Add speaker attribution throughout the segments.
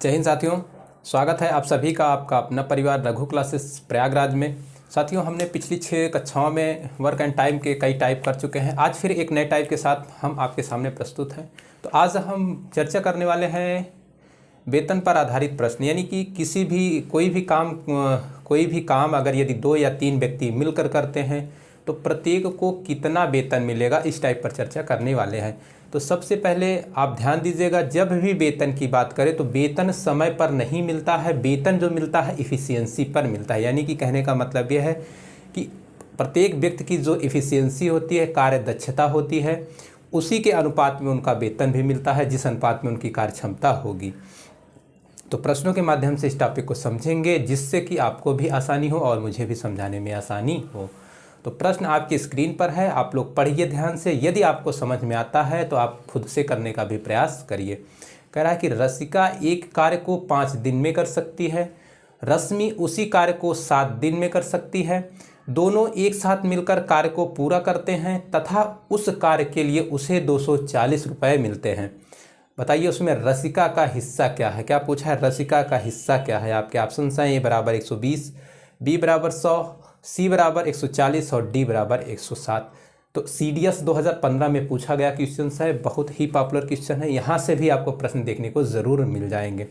Speaker 1: जय हिंद साथियों, स्वागत है आप सभी का आपका अपना परिवार रघु क्लासेस प्रयागराज में। साथियों, हमने पिछली 6 कक्षाओं में वर्क एंड टाइम के कई टाइप कर चुके हैं। आज फिर एक नए टाइप के साथ हम आपके सामने प्रस्तुत हैं। तो आज हम चर्चा करने वाले हैं वेतन पर आधारित प्रश्न, यानी कि कोई भी काम अगर यदि 2 या 3 व्यक्ति मिलकर करते हैं तो प्रत्येक को कितना वेतन मिलेगा, इस टाइप पर चर्चा करने वाले हैं। तो सबसे पहले आप ध्यान दीजिएगा, जब भी वेतन की बात करें तो वेतन समय पर नहीं मिलता है, वेतन जो मिलता है इफ़िशियंसी पर मिलता है। यानी कि कहने का मतलब यह है कि प्रत्येक व्यक्ति की जो इफ़िशियंसी होती है, कार्य दक्षता होती है, उसी के अनुपात में उनका वेतन भी मिलता है, जिस अनुपात में उनकी कार्य क्षमता होगी। तो प्रश्नों के माध्यम से इस टॉपिक को समझेंगे, जिससे कि आपको भी आसानी हो और मुझे भी समझाने में आसानी हो। तो प्रश्न आपकी स्क्रीन पर है, आप लोग पढ़िए ध्यान से। यदि आपको समझ में आता है तो आप खुद से करने का भी प्रयास करिए। कह रहा है कि रसिका एक कार्य को 5 दिन में कर सकती है, रश्मि उसी कार्य को 7 दिन में कर सकती है। दोनों एक साथ मिलकर कार्य को पूरा करते हैं तथा उस कार्य के लिए उसे 240 रुपये मिलते हैं। बताइए उसमें रसिका का हिस्सा क्या है। क्या पूछा है, रसिका का हिस्सा क्या है? आपके ऑप्शन हैं, ए बराबर 120, बी बराबर 100, सी बराबर 140 और डी बराबर 107। तो CDS 2015 में पूछा गया क्वेश्चन है, बहुत ही पॉपुलर क्वेश्चन है। यहाँ से भी आपको प्रश्न देखने को ज़रूर मिल जाएंगे।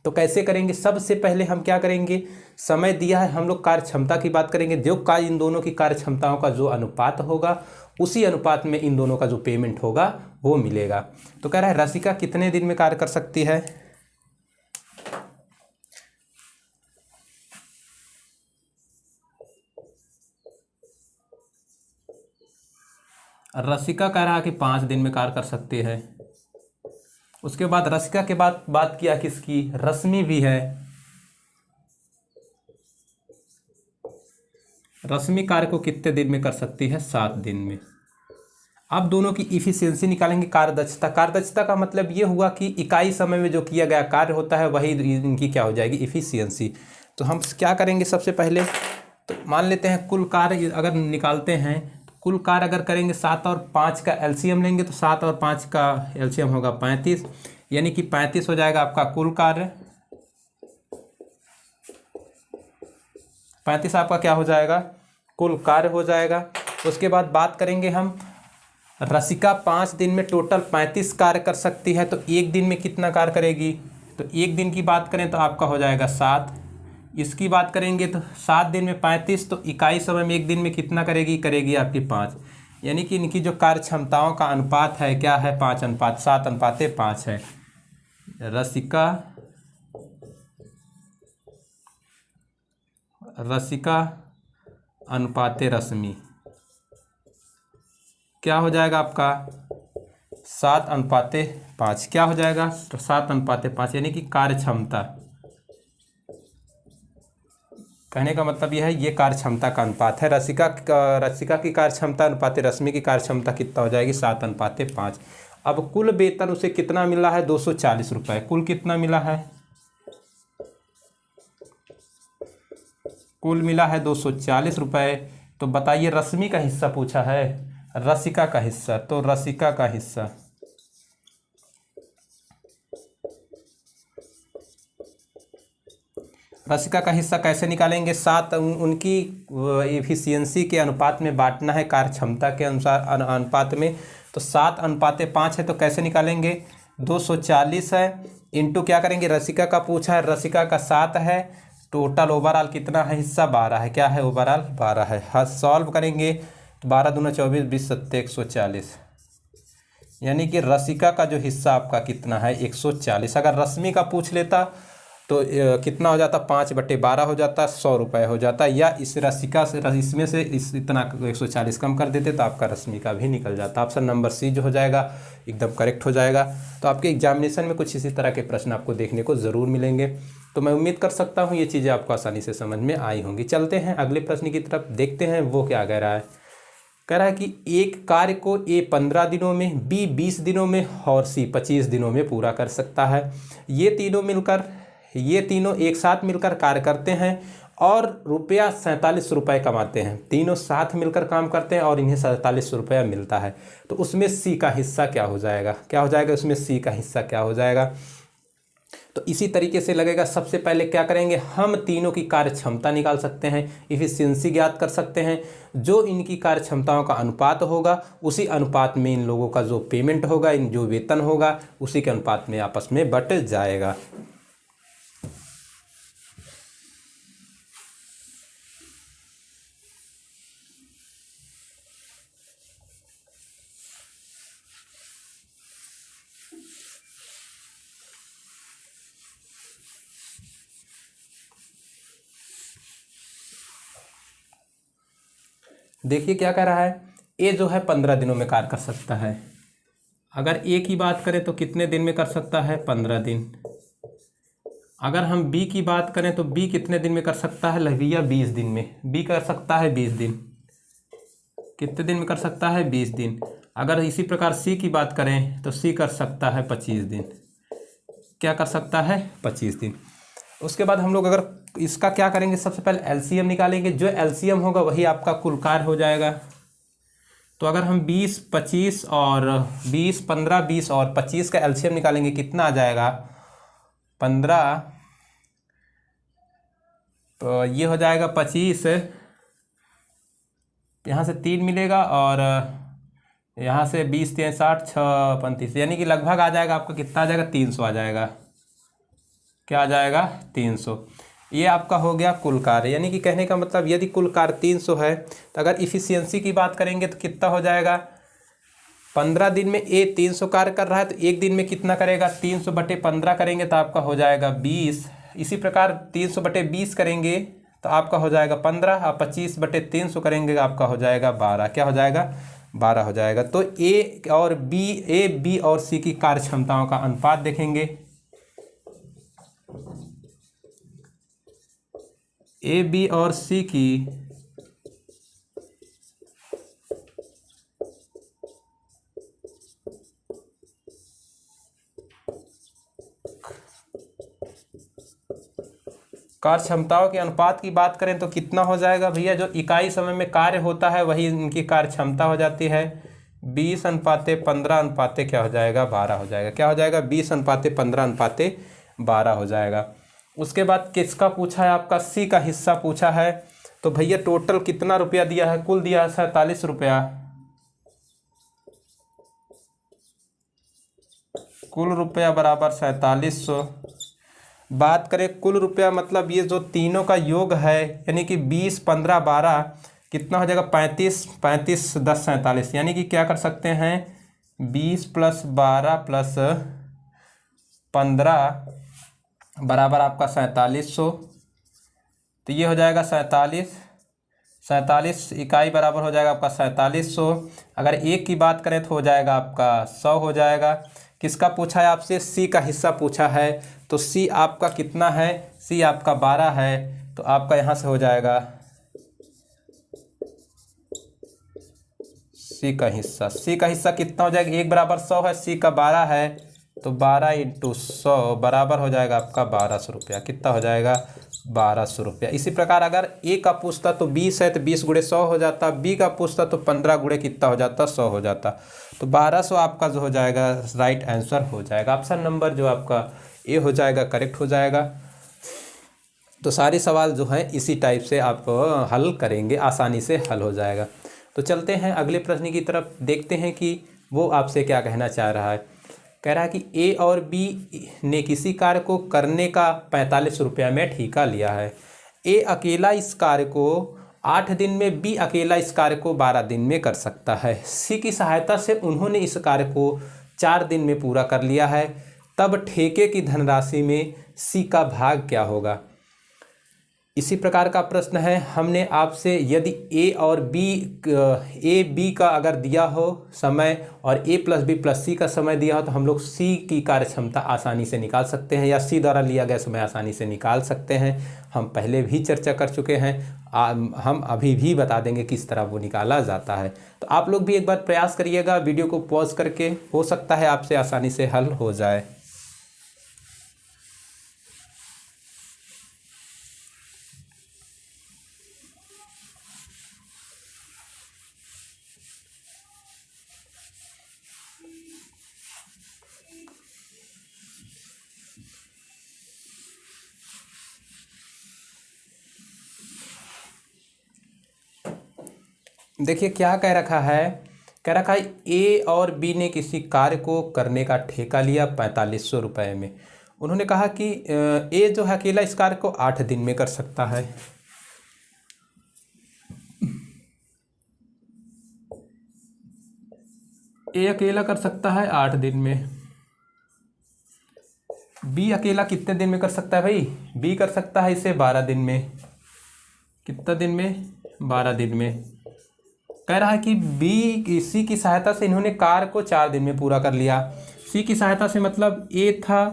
Speaker 1: तो कैसे करेंगे? सबसे पहले हम क्या करेंगे, समय दिया है, हम लोग कार्य क्षमता की बात करेंगे। जो कार्य इन दोनों की कार्य क्षमताओं का जो अनुपात होगा, उसी अनुपात में इन दोनों का जो पेमेंट होगा वो मिलेगा। तो कह रहा है रसिका कितने दिन में कार्य कर सकती है? रसिका कह रहा है कि 5 दिन में कार्य कर सकती है। उसके बाद रसिका के बाद बात किया किसकी, रश्मि भी है। रश्मि कार्य को कितने दिन में कर सकती है? 7 दिन में। अब दोनों की इफिशियंसी निकालेंगे, कार्यदक्षता। कार्यदक्षता का मतलब ये हुआ कि इकाई समय में जो किया गया कार्य होता है वही इनकी क्या हो जाएगी, इफिशियंसी। तो हम क्या करेंगे, सबसे पहले तो मान लेते हैं कुल कार्य अगर निकालते हैं, कुल कार्य अगर करेंगे 7 और 5 का एलसीएम लेंगे तो 7 और 5 का एलसीएम होगा 35, यानी कि 35 हो जाएगा आपका कुल कार्य। 35 आपका क्या हो जाएगा, कुल कार्य हो जाएगा। उसके बाद बात करेंगे हम, रसिका 5 दिन में टोटल 35 कार्य कर सकती है, तो एक दिन में कितना कार्य करेगी? तो एक दिन की बात करें तो आपका हो जाएगा 7। इसकी बात करेंगे तो 7 दिन में 35, तो इकाई समय में एक दिन में कितना करेगी आपकी 5। यानी कि इनकी जो कार्य क्षमताओं का अनुपात है क्या है, 7:5 है। रसिका अनुपाते रश्मि क्या हो जाएगा आपका, 7:5। क्या हो जाएगा, तो 7:5, यानी कि कार्य क्षमता। कहने का मतलब यह है, ये कार्य क्षमता का अनुपात है। रसिका की कार्य क्षमता अनुपात रश्मि की कार्य क्षमता कितना हो जाएगी, 7:5। अब कुल वेतन उसे कितना मिला है, 240 रुपये। कुल कितना मिला है, कुल मिला है 240 रुपये। तो बताइए रश्मि का हिस्सा पूछा है, रसिका का हिस्सा। तो रसिका का हिस्सा कैसे निकालेंगे, 7 उनकी एफिशिएंसी के अनुपात में बांटना है, कार्य क्षमता के अनुसार अनुपात में। तो 7:5 है, तो कैसे निकालेंगे, 240 है इंटू क्या करेंगे, रसिका का पूछा है, रसिका का 7 है, टोटल ओवरऑल कितना है, हिस्सा 12 है। क्या है, ओवरऑल 12 है। हाँ, सॉल्व करेंगे तो 12 दूना 24, 20 सत्ते 140, यानी कि रसिका का जो हिस्सा आपका कितना है, 140। अगर रश्मि का पूछ लेता तो कितना हो जाता, 5/12 हो जाता, 100 रुपये हो जाता। या इस रसिका से इसमें से इतना 140 कम कर देते तो आपका रश्मि का भी निकल जाता। ऑप्शन नंबर सी जो हो जाएगा एकदम करेक्ट हो जाएगा। तो आपके एग्जामिनेशन में कुछ इसी तरह के प्रश्न आपको देखने को ज़रूर मिलेंगे। तो मैं उम्मीद कर सकता हूँ ये चीज़ें आपको आसानी से समझ में आई होंगी। चलते हैं अगले प्रश्न की तरफ, देखते हैं वो क्या कह रहा है। कह रहा है कि एक कार्य को ए 15 दिनों में, बी 20 दिनों में और सी 25 दिनों में पूरा कर सकता है। ये तीनों एक साथ मिलकर कार्य करते हैं और रुपया 47 रुपये कमाते हैं। तीनों साथ मिलकर काम करते हैं और इन्हें 47 रुपया मिलता है। तो उसमें सी का हिस्सा क्या हो जाएगा, उसमें सी का हिस्सा क्या हो जाएगा। तो इसी तरीके से लगेगा। सबसे पहले क्या करेंगे, हम तीनों की कार्य क्षमता निकाल सकते हैं, इफिशियंसी ज्ञात कर सकते हैं। जो इनकी कार्य क्षमताओं का अनुपात होगा उसी अनुपात में इन लोगों का जो पेमेंट होगा, इन जो वेतन होगा उसी के अनुपात में आपस में बट जाएगा। देखिए क्या कह रहा है, ए जो है 15 दिनों में कार्य कर सकता है। अगर ए की बात करें तो कितने दिन में कर सकता है, 15 दिन। अगर हम बी की बात करें तो बी कितने दिन में कर सकता है भैया, 20 दिन में। बी कर सकता है 20 दिन। कितने दिन में कर सकता है, 20 दिन। अगर इसी प्रकार सी की बात करें तो सी कर सकता है 25 दिन। क्या कर सकता है, 25 दिन। उसके बाद हम लोग अगर इसका क्या करेंगे, सबसे पहले एलसीएम निकालेंगे। जो एलसीएम होगा वही आपका कुल कार्य हो जाएगा। तो अगर हम 20, 25 और 20, 15, 20 और 25 का एलसीएम निकालेंगे कितना आ जाएगा, 15, तो ये हो जाएगा 25। यहाँ से 3 मिलेगा और यहाँ से 20, 3, 60, 6, 35, यानी कि लगभग आ जाएगा आपका कितना आ जाएगा, 300 आ जाएगा। क्या आ जाएगा, 300। ये आपका हो गया कुल कार्य। यानी कि कहने का मतलब यदि कुल कार्य 300 है तो अगर इफिशियंसी की बात करेंगे तो कितना हो जाएगा, 15 दिन में ए 300 कार्य कर रहा है तो एक दिन में कितना करेगा, 300/15 करेंगे तो आपका हो जाएगा 20। इसी प्रकार 300/20 करेंगे तो आपका हो जाएगा 15 और 25/300 करेंगे आपका हो जाएगा 12। क्या हो जाएगा, 12 हो जाएगा। तो ए बी और सी की कार्य क्षमताओं का अनुपात देखेंगे। ए बी और सी की कार्य क्षमताओं के अनुपात की बात करें तो कितना हो जाएगा भैया, जो इकाई समय में कार्य होता है वही इनकी कार्य क्षमता हो जाती है। 20:15 क्या हो जाएगा, 12 हो जाएगा। क्या हो जाएगा, 20:15 हो जाएगा। उसके बाद किसका पूछा है, आपका सी का हिस्सा पूछा है। तो भैया टोटल कितना रुपया दिया है, कुल दिया है 47 रुपया। कुल रुपया बराबर 4700। बात करें कुल रुपया मतलब ये जो तीनों का योग है, यानी कि 20, 15, 12 कितना हो जाएगा, 35, 35, 10, 47। यानी कि क्या कर सकते हैं, 20 + 12 + 15 बराबर आपका 4700। तो ये हो जाएगा 47 इकाई बराबर हो जाएगा आपका 4700। अगर एक की बात करें तो हो जाएगा आपका 100 हो जाएगा। किसका पूछा है आपसे, सी का हिस्सा पूछा है। तो सी आपका कितना है, सी आपका 12 है। तो आपका यहाँ से हो जाएगा सी का हिस्सा कितना हो जाएगा, 1 = 100 है, सी का 12 है। तो 12 × 100 बराबर हो जाएगा आपका 1200 रुपया। कितना हो जाएगा, 1200 रुपया। इसी प्रकार अगर ए का पूछता तो 20 है तो 20 × 100 हो जाता। बी का पूछता तो 15 × कितना हो जाता, 100 हो जाता। तो 1200 आपका जो हो जाएगा राइट आंसर हो जाएगा। ऑप्शन नंबर जो आपका ए हो जाएगा करेक्ट हो जाएगा। तो सारे सवाल जो हैं इसी टाइप से आप हल करेंगे, आसानी से हल हो जाएगा। तो चलते हैं अगले प्रश्न की तरफ, देखते हैं कि वो आपसे क्या कहना चाह रहा है। कह रहा है कि ए और बी ने किसी कार्य को करने का 45 रुपया में ठेका लिया है। ए अकेला इस कार्य को 8 दिन में, बी अकेला इस कार्य को 12 दिन में कर सकता है। सी की सहायता से उन्होंने इस कार्य को 4 दिन में पूरा कर लिया है। तब ठेके की धनराशि में सी का भाग क्या होगा। इसी प्रकार का प्रश्न है। हमने आपसे यदि ए बी का अगर दिया हो समय और a + b + c का समय दिया हो तो हम लोग c की कार्य क्षमता आसानी से निकाल सकते हैं, या c द्वारा लिया गया समय आसानी से निकाल सकते हैं। हम पहले भी चर्चा कर चुके हैं, हम अभी भी बता देंगे किस तरह वो निकाला जाता है। तो आप लोग भी एक बार प्रयास करिएगा, वीडियो को पॉज करके, हो सकता है आपसे आसानी से हल हो जाए। देखिए क्या कह रखा है, कह रखा है ए और बी ने किसी कार्य को करने का ठेका लिया 4500 रुपये में। उन्होंने कहा कि ए जो है अकेला इस कार्य को 8 दिन में कर सकता है। ए अकेला कर सकता है 8 दिन में। बी अकेला कितने दिन में कर सकता है भाई? बी कर सकता है इसे 12 दिन में। कितना दिन में? 12 दिन में। कह रहा है कि बी सी की सहायता से इन्होंने कार्य को 4 दिन में पूरा कर लिया। सी की सहायता से मतलब ए था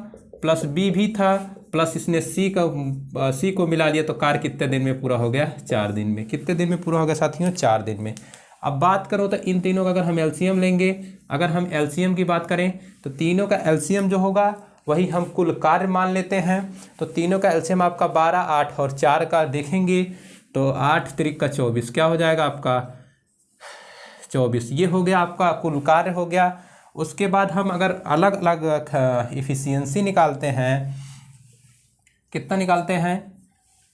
Speaker 1: प्लस बी भी था प्लस इसने सी को मिला लिया, तो कार्य कितने दिन में पूरा हो गया? 4 दिन में। कितने दिन में पूरा हो गया साथियों? 4 दिन में। अब बात करो तो इन तीनों का अगर हम एलसीएम लेंगे, अगर हम एलसीएम की बात करें तो तीनों का एलसीएम जो होगा वही हम कुल कार्य मान लेते हैं। तो तीनों का एलसीएम आपका 12, 8 और 4 का देखेंगे तो 8 त्रिक का 24, क्या हो जाएगा आपका? 24। ये हो गया आपका कुल कार्य हो गया। उसके बाद हम अगर अलग अलग इफिशियंसी निकालते हैं, कितना निकालते हैं?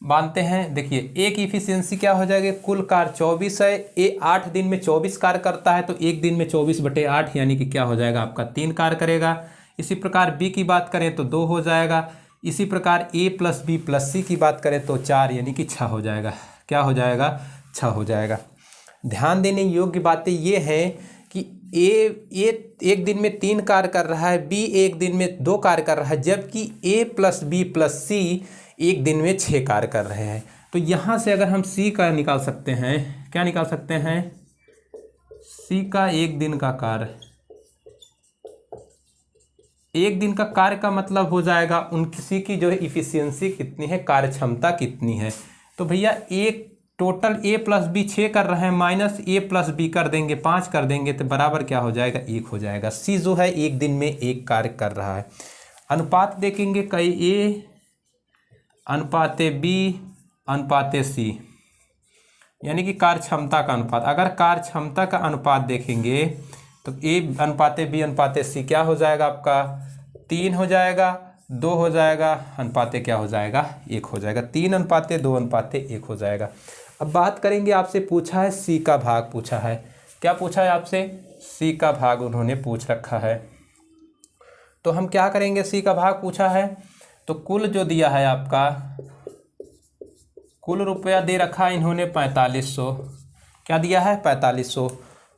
Speaker 1: मानते हैं, देखिए एक इफिशियंसी क्या हो जाएगी? कुल कार्य 24 है, ए 8 दिन में 24 कार्य करता है, तो एक दिन में 24/8 यानी कि क्या हो जाएगा आपका? 3 कार्य करेगा। इसी प्रकार बी की बात करें तो 2 हो जाएगा। इसी प्रकार ए प्लस बी प्लस सी की बात करें तो 4 यानी कि 6 हो जाएगा। क्या हो जाएगा? 6 हो जाएगा। ध्यान देने योग्य बातें ये हैं कि ए एक दिन में 3 कार्य कर रहा है, बी एक दिन में 2 कार्य कर रहा है, जबकि ए प्लस बी प्लस सी एक दिन में 6 कार्य कर रहे हैं। तो यहाँ से अगर हम सी का निकाल सकते हैं, क्या निकाल सकते हैं? सी का एक दिन का कार्य। एक दिन का कार्य का मतलब हो जाएगा उनकी की जो है इफिशियंसी कितनी है, कार्य क्षमता कितनी है। तो भैया एक टोटल ए प्लस बी 6 कर रहे हैं, माइनस ए प्लस बी कर देंगे 5 कर देंगे, तो बराबर क्या हो जाएगा? 1 हो जाएगा। सी जो है एक दिन में 1 कार्य कर रहा है। अनुपात देखेंगे कई ए अनुपाते बी अनुपाते सी, यानी कि कार्य क्षमता का अनुपात। अगर कार्य क्षमता का अनुपात देखेंगे तो ए अनुपाते बी अनुपाते सी क्या हो जाएगा आपका? 3 हो जाएगा, 2 हो जाएगा, अनुपाते क्या हो जाएगा? 1 हो जाएगा। 3 अनुपाते 2 अनुपाते 1 हो जाएगा। अब बात करेंगे, आपसे पूछा है सी का भाग पूछा है। क्या पूछा है आपसे? सी का भाग उन्होंने पूछ रखा है। तो हम क्या करेंगे? सी का भाग पूछा है तो कुल जो दिया है आपका, कुल रुपया दे रखा है इन्होंने 4500। क्या दिया है? 4500।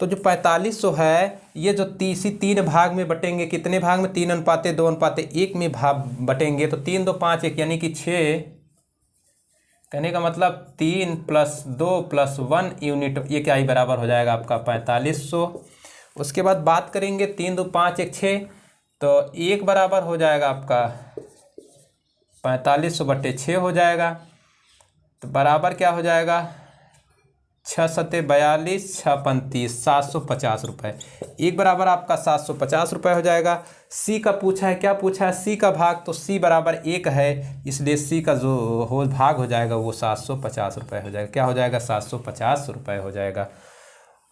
Speaker 1: तो जो 4500 है ये जो तीन भाग में बटेंगे, कितने भाग में? 3 अनुपाते 2 अनुपाते 1 में भाग बटेंगे, तो 3 2 5 1 यानी कि 6। कहने का मतलब 3 + 2 + 1 यूनिट, ये क्या ही बराबर हो जाएगा आपका? 4500। उसके बाद बात करेंगे 3 2 5 1 6, तो 1 बराबर हो जाएगा आपका 4500/6 हो जाएगा। तो बराबर क्या हो जाएगा? 6 सत्ते 42, 6 35, 750 रुपये। 1 बराबर आपका 750 रुपये हो जाएगा। सी का पूछा है, क्या पूछा है? सी का भाग, तो सी बराबर 1 है, इसलिए सी का जो होल भाग हो जाएगा वो 750 रुपये हो जाएगा। क्या हो जाएगा? 750 रुपये हो जाएगा।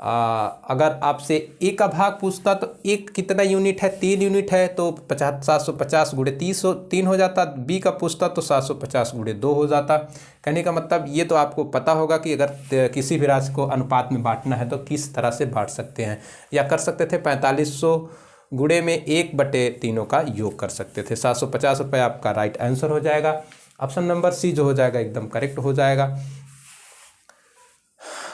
Speaker 1: अगर आपसे ए का भाग पूछता तो एक कितना यूनिट है? 3 यूनिट है, तो 750 × 3 हो जाता। बी का पूछता तो 750 × 2 हो जाता। कहने का मतलब ये तो आपको पता होगा कि अगर किसी भी राशि को अनुपात में बांटना है तो किस तरह से बांट सकते हैं, या कर सकते थे 4500 गुणे में 1/3 का योग कर सकते थे। 750 रुपये आपका राइट आंसर हो जाएगा। ऑप्शन नंबर सी जो हो जाएगा एकदम करेक्ट हो जाएगा।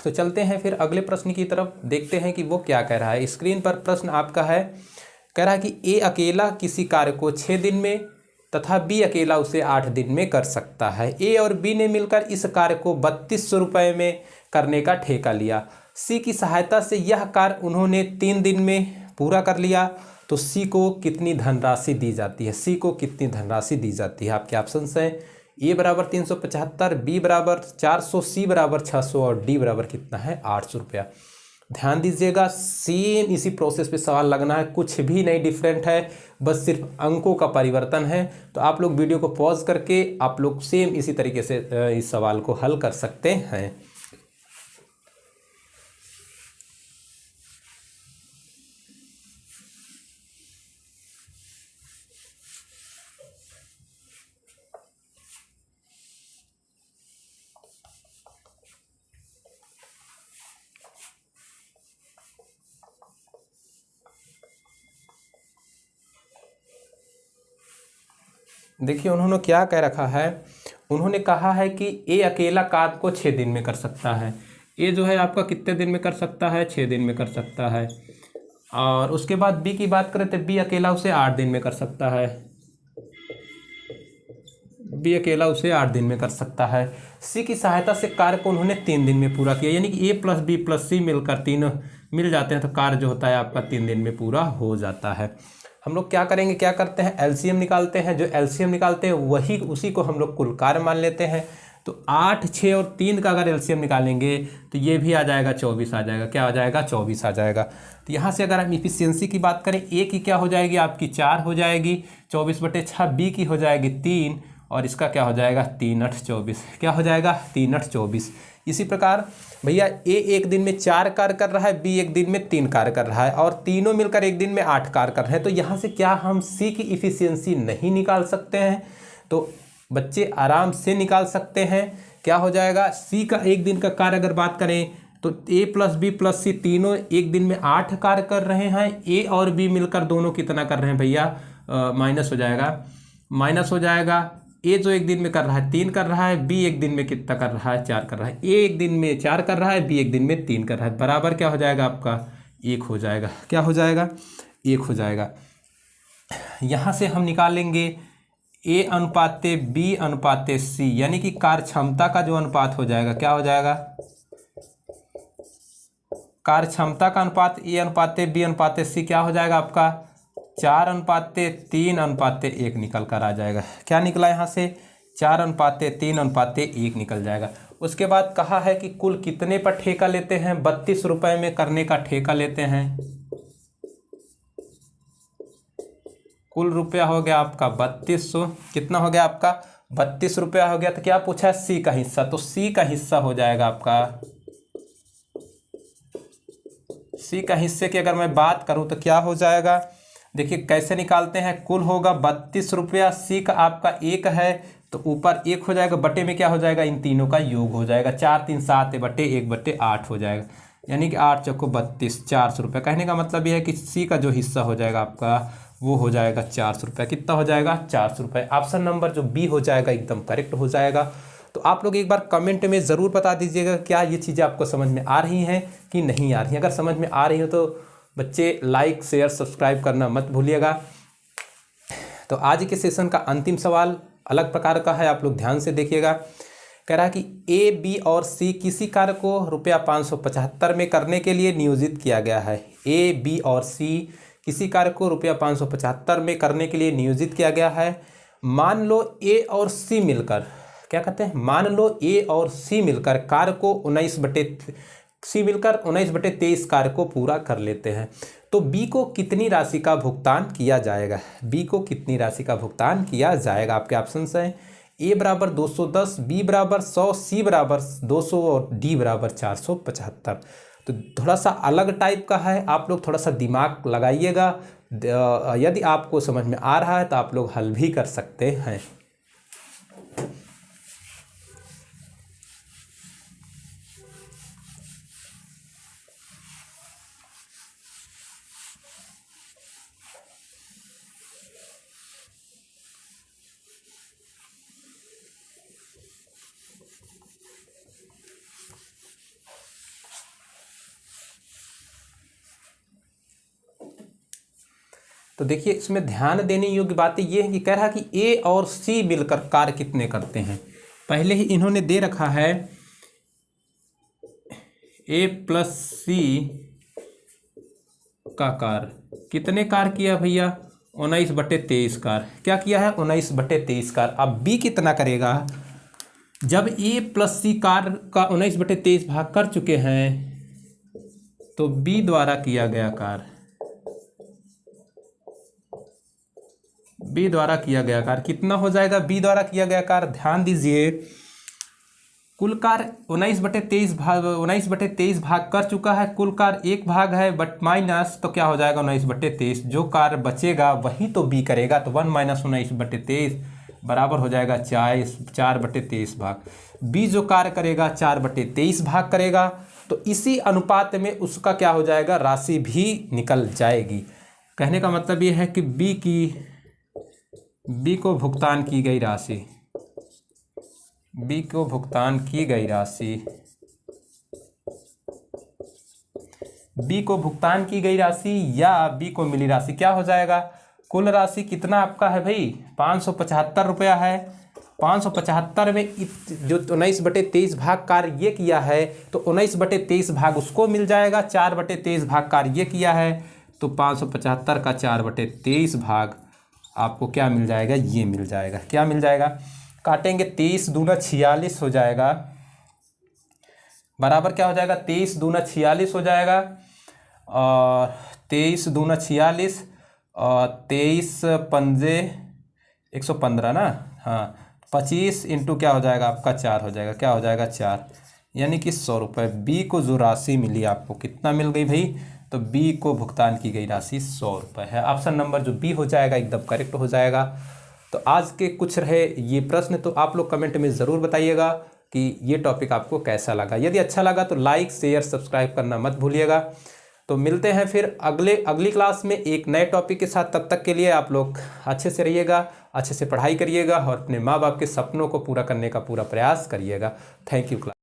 Speaker 1: तो चलते हैं फिर अगले प्रश्न की तरफ, देखते हैं कि वो क्या कह रहा है। स्क्रीन पर प्रश्न आपका है, कह रहा है कि ए अकेला किसी कार्य को 6 दिन में तथा बी अकेला उसे 8 दिन में कर सकता है। ए और बी ने मिलकर इस कार्य को 3200 रुपये में करने का ठेका लिया। सी की सहायता से यह कार्य उन्होंने 3 दिन में पूरा कर लिया, तो सी को कितनी धनराशि दी जाती है? सी को कितनी धनराशि दी जाती है? आपके ऑप्शंस हैं ए बराबर 375, बी बराबर 400, सी बराबर 600 और डी बराबर कितना है? 800 रुपया। ध्यान दीजिएगा, सेम इसी प्रोसेस पे सवाल लगना है, कुछ भी नहीं डिफरेंट है, बस सिर्फ अंकों का परिवर्तन है। तो आप लोग वीडियो को पॉज करके आप लोग सेम इसी तरीके से इस सवाल को हल कर सकते हैं। देखिए उन्होंने क्या कह रखा है, उन्होंने कहा है कि ए अकेला कार्य को 6 दिन में कर सकता है। ए जो है आपका कितने दिन में कर सकता है, 6 दिन में कर सकता है। और उसके बाद बी की बात करें तो बी अकेला उसे 8 दिन में कर सकता है, बी अकेला उसे 8 दिन में कर सकता है। सी की सहायता से कार्य को उन्होंने 3 दिन में पूरा किया, यानी कि ए प्लस बी प्लस सी मिलकर तीनों मिल जाते हैं तो कार्य जो होता है आपका 3 दिन में पूरा हो जाता है। हम लोग क्या करेंगे, क्या करते हैं, एलसीएम निकालते हैं। जो एलसीएम निकालते हैं वही उसी को हम लोग कुल कार्य मान लेते हैं। तो 8, 6 और 3 का अगर एलसीएम निकालेंगे तो ये भी आ जाएगा 24 आ जाएगा। क्या आ जाएगा, 24 आ जाएगा। तो यहाँ से अगर हम इफिशियंसी की बात करें, ए की क्या हो जाएगी आपकी 4 हो जाएगी, 24/6। बी की हो जाएगी 3 और इसका क्या हो जाएगा 3 8 24। क्या हो जाएगा 3 8 24। इसी प्रकार भैया ए एक दिन में 4 कार्य कर रहा है, बी एक दिन में 3 कार्य कर रहा है और तीनों मिलकर एक दिन में 8 कार्य कर रहे हैं। तो यहाँ से क्या हम सी की इफिशियंसी नहीं निकाल सकते हैं? तो बच्चे आराम से निकाल सकते हैं। क्या हो जाएगा, सी का एक दिन का कार्य अगर बात करें तो ए प्लस बी प्लस सी तीनों एक दिन में 8 कार्य कर रहे हैं। ए और बी मिलकर दोनों कितना कर रहे हैं भैया, माइनस हो जाएगा। ए जो एक दिन में कर रहा है 3 कर रहा है, बी एक दिन में कितना कर रहा है 4 कर रहा है। ए एक दिन में 4 कर रहा है, बी एक दिन में 3 कर रहा है, बराबर क्या हो जाएगा आपका 1 हो जाएगा। क्या हो जाएगा 1 हो जाएगा। यहाँ से हम निकालेंगे ए अनुपाते बी अनुपाते सी, यानी कि कार्य क्षमता का जो अनुपात हो जाएगा, क्या हो जाएगा, कार्य क्षमता का अनुपात ए अनुपाते बी अनुपाते सी क्या हो जाएगा आपका 4:3:1 निकल कर आ जाएगा। क्या निकला यहाँ से 4:3:1 निकल जाएगा। उसके बाद कहा है कि कुल कितने पर ठेका लेते हैं, 32 रुपये में करने का ठेका लेते हैं। कुल रुपया हो गया आपका 3200, कितना हो गया आपका 32 रुपया हो गया। तो क्या पूछा है सी का हिस्सा, तो सी का हिस्सा हो जाएगा आपका, सी का हिस्से की अगर मैं बात करूं तो क्या हो जाएगा, देखिए कैसे निकालते हैं। कुल होगा 32 रुपया, सी का आपका 1 है तो ऊपर 1 हो जाएगा, बटे में क्या हो जाएगा इन तीनों का योग हो जाएगा, 4 3 7 बटे 1/8 हो जाएगा, यानी कि 8 चौको 32, 400 रुपये। कहने का मतलब यह है कि सी का जो हिस्सा हो जाएगा आपका वो हो जाएगा 400 रुपये। कितना हो जाएगा 400 रुपये। ऑप्शन नंबर जो बी हो जाएगा एकदम करेक्ट हो जाएगा। तो आप लोग एक बार कमेंट में ज़रूर बता दीजिएगा क्या ये चीज़ें आपको समझ में आ रही हैं कि नहीं आ रही हैं। अगर समझ में आ रही हो तो बच्चे लाइक शेयर सब्सक्राइब करना मत भूलिएगा। तो आज के सेशन का अंतिम सवाल अलग प्रकार का है, आप लोग ध्यान से देखिएगा। कह रहा है कि ए बी और सी किसी कार्य को ₹575 में करने के लिए नियोजित किया गया है। ए बी और सी किसी कार्य को ₹575 में करने के लिए नियोजित किया गया है। मान लो ए और सी मिलकर, क्या कहते हैं, मान लो ए और सी मिलकर कार्य को 19/23 कार्य को पूरा कर लेते हैं। तो बी को कितनी राशि का भुगतान किया जाएगा, बी को कितनी राशि का भुगतान किया जाएगा। आपके ऑप्शंस हैं ए बराबर 210, बी बराबर 100, सी बराबर 200 और डी बराबर 475। तो थोड़ा सा अलग टाइप का है, आप लोग थोड़ा सा दिमाग लगाइएगा। यदि आपको समझ में आ रहा है तो आप लोग हल भी कर सकते हैं। तो देखिए इसमें ध्यान देने योग्य बातें ये है कि कह रहा कि ए और सी मिलकर कार्य कितने करते हैं। पहले ही इन्होंने दे रखा है ए प्लस सी का कार्य कितने कार्य किया भैया 19/23 कार्य। क्या किया है 19/23 कार्य। अब बी कितना करेगा, जब ए प्लस सी कार्य का 19/23 भाग कर चुके हैं तो बी द्वारा किया गया कार्य, बी द्वारा किया गया कार्य कितना हो जाएगा, बी द्वारा किया गया कार्य ध्यान दीजिए। कुल कार्य 19/23 भाग कर चुका है, कुल कार्य 1 भाग है बट माइनस, तो क्या हो जाएगा 19/23, जो कार्य बचेगा वही तो बी करेगा। तो 1 - 19/23 बराबर हो जाएगा 4/23 भाग। बी जो कार्य करेगा 4/23 भाग करेगा, तो इसी अनुपात में उसका क्या हो जाएगा राशि भी निकल जाएगी। कहने का मतलब ये है कि बी की बी को भुगतान की गई राशि, बी को भुगतान की गई राशि, बी को भुगतान की गई राशि या बी को मिली राशि क्या हो जाएगा? कुल राशि कितना आपका है भाई? 575 रुपया है। 575 में जो 19/23 भाग कार्य ये किया है तो 19/23 भाग उसको मिल जाएगा। 4/23 भाग कार्य ये किया है तो 575 का 4/23 भाग आपको क्या मिल जाएगा? ये मिल जाएगा। क्या मिल जाएगा? काटेंगे 23 दूना 46 हो जाएगा, बराबर क्या हो जाएगा? 23 दूना 46 हो जाएगा और 23 दूना 46 और 23 पंजे 115 ना, हाँ 25 इंटू क्या हो जाएगा आपका? 4 हो जाएगा। क्या हो जाएगा? 4, यानी कि 100 रुपये। बी को जो राशि मिली आपको कितना मिल गई भाई? तो बी को भुगतान की गई राशि 100 रुपये है। ऑप्शन नंबर जो बी हो जाएगा एकदम करेक्ट हो जाएगा। तो आज के कुछ रहे ये प्रश्न, तो आप लोग कमेंट में ज़रूर बताइएगा कि ये टॉपिक आपको कैसा लगा। यदि अच्छा लगा तो लाइक शेयर सब्सक्राइब करना मत भूलिएगा। तो मिलते हैं फिर अगली क्लास में एक नए टॉपिक के साथ। तब तक के लिए आप लोग अच्छे से रहिएगा, अच्छे से पढ़ाई करिएगा और अपने माँ बाप के सपनों को पूरा करने का पूरा प्रयास करिएगा। Thank you class.